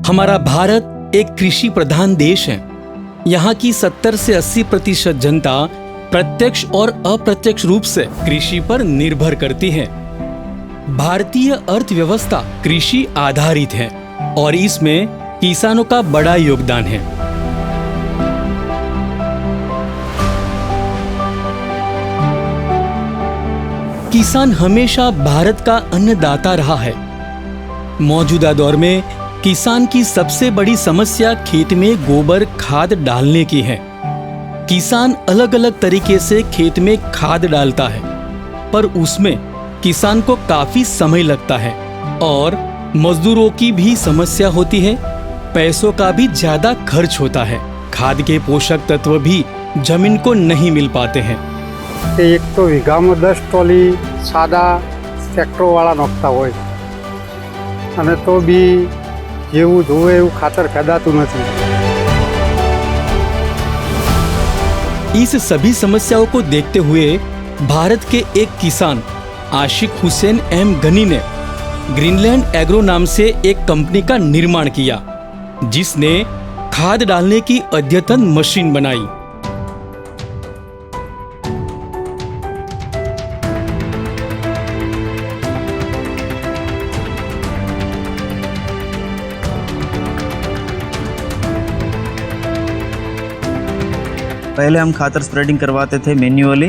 हमारा भारत एक कृषि प्रधान देश है। यहाँ की 70 से 80% जनता प्रत्यक्ष और अप्रत्यक्ष रूप से कृषि पर निर्भर करती है। भारतीय अर्थव्यवस्था कृषि आधारित है और इसमें किसानों का बड़ा योगदान है। किसान हमेशा भारत का अन्नदाता रहा है। मौजूदा दौर में किसान की सबसे बड़ी समस्या खेत में गोबर खाद डालने की है। किसान अलग अलग तरीके से खेत में खाद डालता है, पर उसमें किसान को काफी समय लगता है और मजदूरों की भी समस्या होती है। पैसों का भी ज्यादा खर्च होता है। खाद के पोषक तत्व भी जमीन को नहीं मिल पाते हैं। एक तो वीघा में 10 टोली सादा ट्रेक्टर वाला नोखता होय अने तो भी जेवू जोवे एवं खातर फेदातुं नथी। इस सभी समस्याओं को देखते हुए भारत के एक किसान आशिक हुसैन एम गनी ने ग्रीनलैंड एग्रो नाम से एक कंपनी का निर्माण किया, जिसने खाद डालने की अद्यतन मशीन बनाई। पहले हम खातर स्प्रेडिंग करवाते थे मैन्युअली,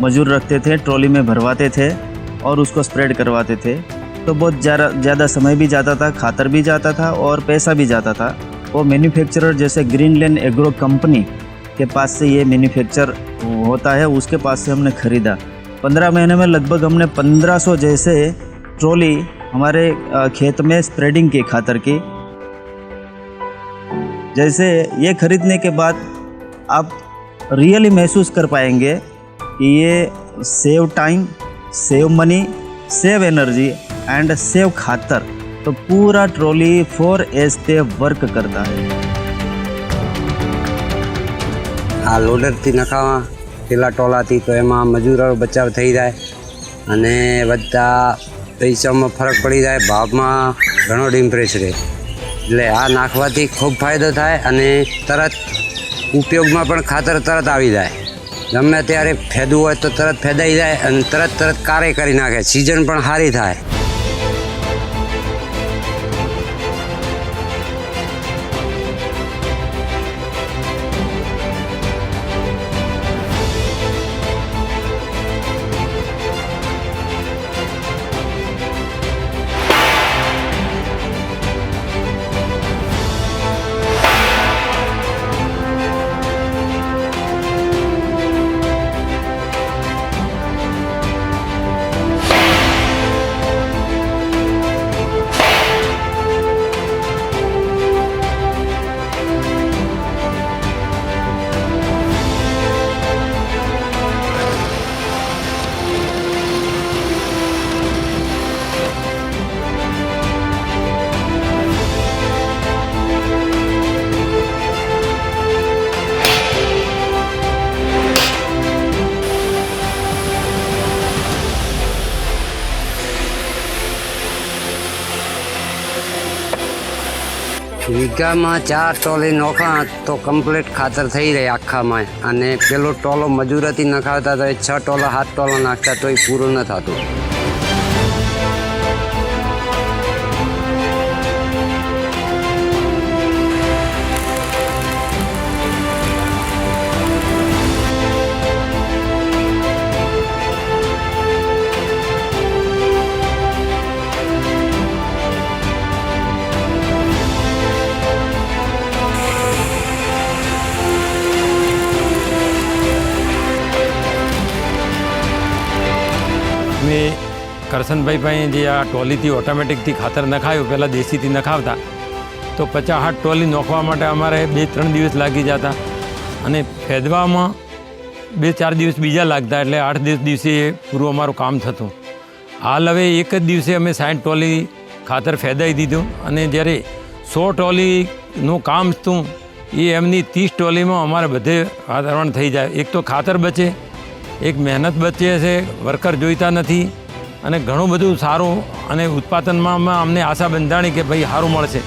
मजदूर रखते थे, ट्रॉली में भरवाते थे और उसको स्प्रेड करवाते थे। तो बहुत ज़्यादा समय भी जाता था, खातर भी जाता था और पैसा भी जाता था। वो मैन्युफैक्चरर जैसे ग्रीनलैंड एग्रो कंपनी के पास से ये मैन्युफैक्चर होता है, उसके पास से हमने ख़रीदा। 15 महीने में लगभग हमने 1500 जैसे ट्रॉली हमारे खेत में स्प्रेडिंग की खातर की। जैसे ये खरीदने के बाद आप रियली महसूस कर पाएंगे कि ये save time, save money, save energy and save खातर। तो पूरा ट्रॉली 4S पे वर्क करता है। आ लोडर थी नखावा पेला टोला थी तो एमा मजूरो बचाव थई जाए अने बधा पैसा में फरक पड़ी जाए, भाव में घणो डिम्प्रेस रहे। એટલે આ નાખવાથી ખૂબ ફાયદો થાય અને તરત ઉપયોગમાં પણ ખાતર તરત આવી જાય। ગમે ત્યારે ફેદવું હોય તો તરત ફેદાઈ જાય અને તરત કારે કરી નાખે, સિઝન પણ સારી થાય। વીઘા में 4 ટોલી નોખા તો કમ્પ્લીટ ખાતર થઈ રહે આખામાં। અને પેલો ટોલો મજૂરથી નખાવતા તો 6 ટોલા 7 ટોલા નાખતા તોય પૂરું ન થતું। મેં કરશનભાઈ પાસે જે આ ટોલીથી ઓટોમેટિકથી ખાતર નખાયું, પહેલાં દેશીથી નખાવતા તો 50-60 ટોલી નોખવા માટે અમારે 2-3 દિવસ લાગી જતા અને ફેદવામાં 2-4 દિવસ બીજા લાગતા, એટલે 8-10 દિવસે પૂરું અમારું કામ થતું। હાલ હવે એક જ દિવસે અમે 60 ટોલી ખાતર ફેદાઈ દીધું અને જ્યારે 100 ટોલીનું કામ હતું એ એમની 30 ટોલીમાં અમારે બધે વાતાવરણ થઈ જાય। એક તો ખાતર બચે, એક મહેનત બચે છે, વર્કર જોઈતા નથી અને ઘણું બધું સારું અને ઉત્પાદનમાં અમને આશા બંધાણી કે ભાઈ સારું મળશે।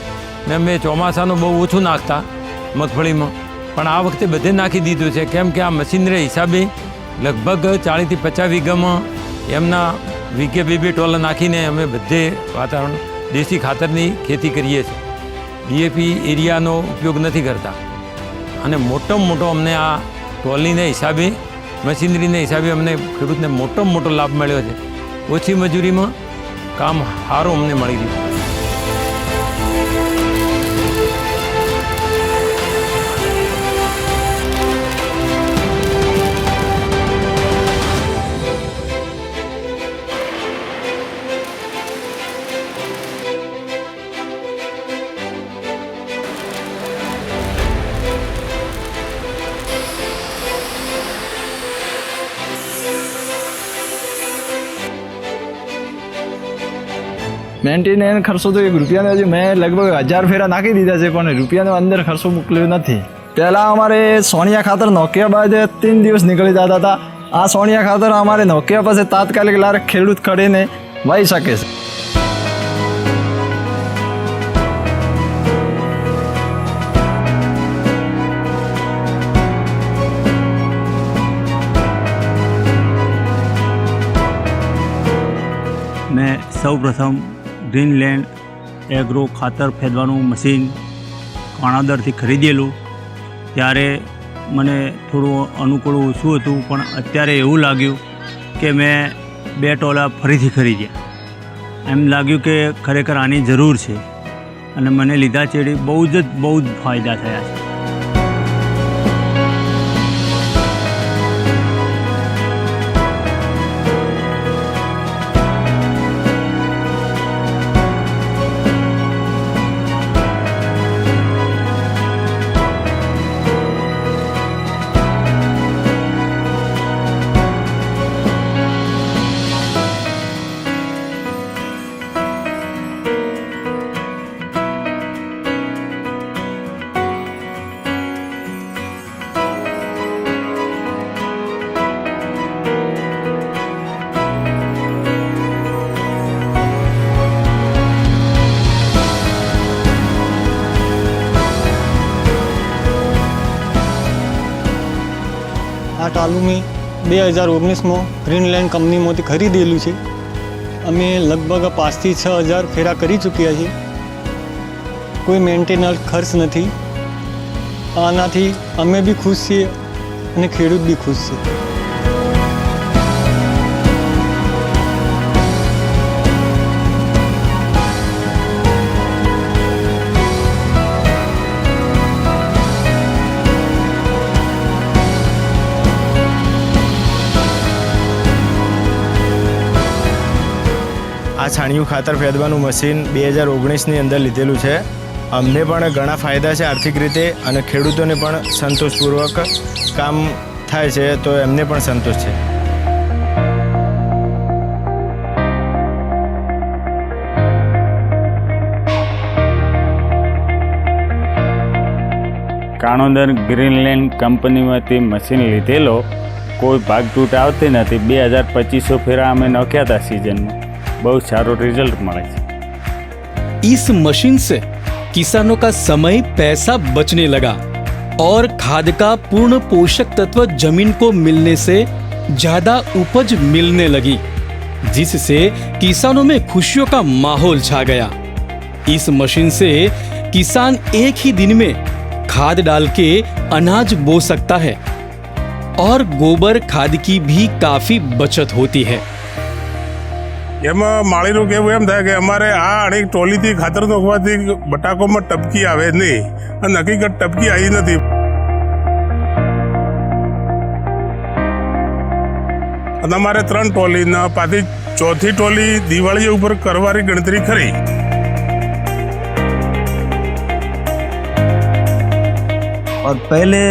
ને અમે ચોમાસાનું બહુ ઓછું નાખતા મગફળીમાં, પણ આ વખતે બધે નાખી દીધું છે, કેમ કે આ મશીનરી હિસાબે લગભગ 40 થી 50 વીઘામાં એમના વીઘે 2 ટોલા નાખીને અમે બધે વાતાવરણ દેશી ખાતરની ખેતી કરીએ છીએ. ડીએપી એરિયાનો ઉપયોગ નથી કરતા. અને મોટોમાં મોટો અમને આ ટોલીને હિસાબે, મશીનરીને હિસાબે અમને ખેડૂતને મોટોમાં મોટો લાભ મળ્યો છે. ઓછી મજૂરીમાં કામ સારું અમને મળી રહ્યું. મેન્ટેનન્સ ખર્ચો તો 1 રૂપિયાનો હજી મેં લગભગ 1000 ફેરા નાખી દીધા છે, પણ રૂપિયાનો અંદર ખર્ચો મોકલ્યો નથી. પહેલાં અમારે સોનિયા ખાતર નોખ્યા બાદ 3 દિવસ નીકળી જતા હતા. આ સોનિયા ખાતર અમારે નોખ્યા પછી તાત્કાલિક લારે ખેડૂત ખડીને વાવી શકે છે. મેં સૌપ્રથમ ગ્રીનલેન્ડ એગ્રો ખાતર ફેંદવાનું મશીન કાણાદરથી ખરીદેલું. ત્યારે મને થોડું અનુકૂળ ઓછું હતું, પણ અત્યારે એવું લાગ્યું કે મેં 2 ટોલા ફરીથી ખરીદ્યા. એમ લાગ્યું કે ખરેખર આની જરૂર છે, અને મને લીધા ચેડી બહુ જ ફાયદા થયા છે. આ ટાલું મેં 2019માં ગ્રીનલેન્ડ કંપનીમાંથી ખરીદેલું છે. અમે લગભગ 5 થી 6 હજાર ફેરા કરી ચૂક્યા છીએ. કોઈ મેન્ટેનન્સ ખર્ચ નથી. આનાથી અમે બી ખુશ છીએ અને ખેડૂત બી ખુશ છે. આ છાણિયું ખાતર ફેંદવાનું મશીન 2019ની અંદર લીધેલું છે. અમને પણ ઘણા ફાયદા છે આર્થિક રીતે, અને ખેડૂતોને પણ સંતોષપૂર્વક કામ થાય છે, તો એમને પણ સંતોષ છે. કાણોદર ગ્રીનલેન્ડ કંપનીમાંથી મશીન લીધેલો. કોઈ ભાગ તૂટ આવતી નથી. 2025 ફેરા અમે નોખ્યા હતા सीजन में. बहुत सारो रिजल्ट मिला है. इस मशीन से किसानों का समय पैसा बचने लगा और खाद का पूर्ण पोषक तत्व जमीन को मिलने से ज्यादा उपज मिलने लगी, जिससे किसानों में खुशियों का माहौल छा गया. इस मशीन से किसान एक ही दिन में खाद डाल के अनाज बो सकता है और गोबर खाद की भी काफी बचत होती है. એમાં માળીનું કહેવું એમ થાય કે અમારે આ અનેક ટોલીથી ખાતર નોખવાથી બટાકોમાં ટપકી આવે નહીં, અને હકીકત ટપકી આવી નથી. અને અમારે 3 ટોલીના પાછી 4થી ટોલી દિવાળી ઉપર કરવાની ગણતરી ખરી. और पहले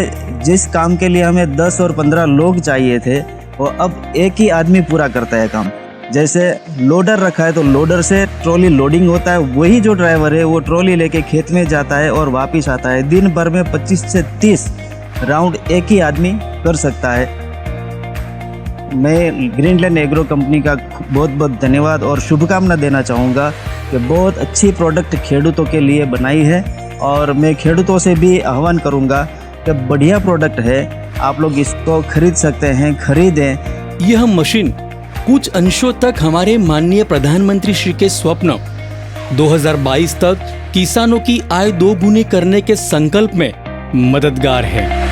जिस काम के लिए हमें 10 और 15 लोग चाहिए थे, वो अब एक ही आदमी पूरा करता है काम. जैसे लोडर रखा है तो लोडर से ट्रॉली लोडिंग होता है, वही जो ड्राइवर है वो ट्रॉली लेके खेत में जाता है और वापस आता है. दिन भर में 25 से 30 राउंड एक ही आदमी कर सकता है. मैं ग्रीनलैंड एग्रो कंपनी का बहुत बहुत धन्यवाद और शुभकामना देना चाहूँगा कि बहुत अच्छी प्रोडक्ट खेडूतों के लिए बनाई है और मैं खेडूतों से भी आह्वान करूंगा कि बढ़िया प्रोडक्ट है, आप लोग इसको खरीद सकते हैं, खरीदें। यह मशीन कुछ अंशों तक हमारे माननीय प्रधानमंत्री श्री के स्वप्न 2022 तक किसानों की आय दोगुनी करने के संकल्प में मददगार है।